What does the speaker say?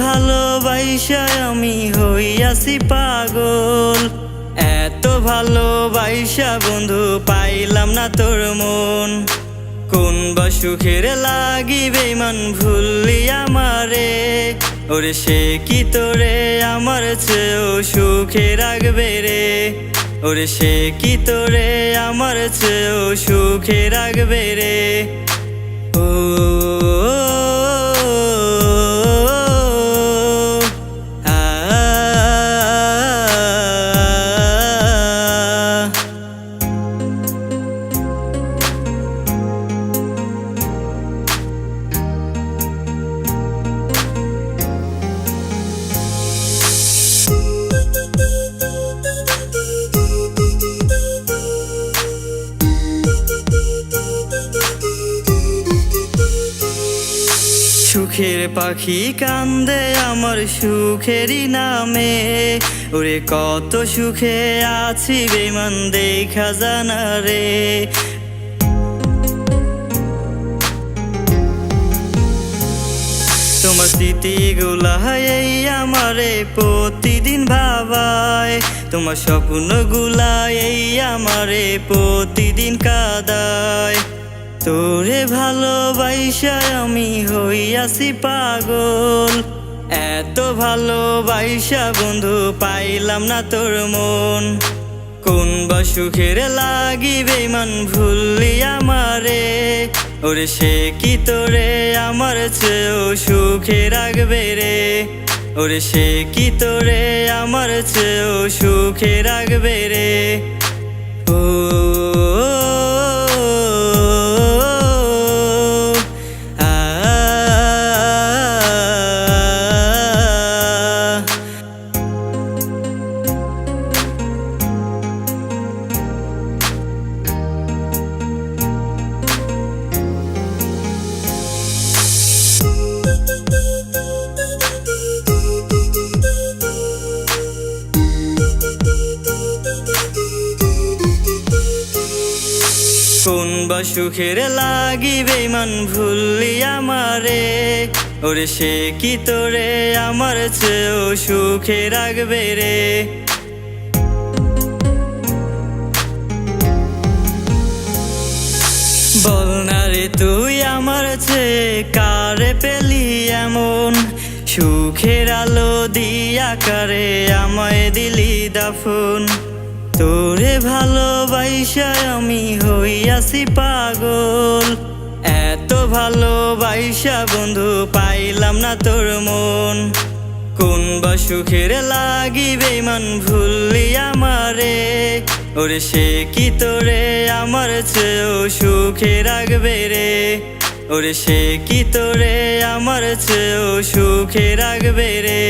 ভালোবাসা আমি হইয়াছি পাগল। এত ভালোবাসা বন্ধু পাইলাম না তোর মন। কোন বা সুখের লাগিবে বেঈমান ভুললি আমারে। ওরে সে কি তোরে আমার চেয়েও সুখে রাখবে রে। ওরে সে কি তোরে আমার চেয়েও সুখে রাখবে রে। ও সুখের পাখি কান্দে আমার সুখেরই নামে। ওরে কত সুখে আছি বেঈমান দেখা জানা রে। তোমার স্মৃতিগুলা এই আমারে প্রতিদিন ভাবায়। তোমার স্বপ্নগুলা এই আমারে প্রতিদিন কাঁদায়। তোরে ভালোবাসা আমি হইয়াছি পাগল। এত ভালোবাসা বন্ধু পাইলাম না তোর মন। কোন বা সুখের লাগিবে বেঈমান ভুললি আমারে। ওরে সে কি তোরে আমার চেয়েও সুখে রাখবে রে। ওরে সে কি তোরে আমার চেয়েও সুখে রাখবে রে। ও কোন বা সুখের লাগিবে বেঈমান ভুললি আমারে। ওরে সে কি তোরে আমার চেয়েও সুখে রাখবে রে। বল না রে তুই আমার চেয়ে কারে পেলি এমন। সুখের আলো দিয়া কারে আমায় দিলি দাফন। তোরে ভালোবাসা আমি হইয়াছি পাগল। এত ভালোবাসা বন্ধু পাইলাম না তোর মন। কোন বা সুখের লাগিবে বেঈমান ভুললি আমারে। ওরে সে কি তোরে আমার চেয়েও সুখে রাখবে রে। ওরে সে কি তোরে আমার চেয়েও সুখে রাখবে রে।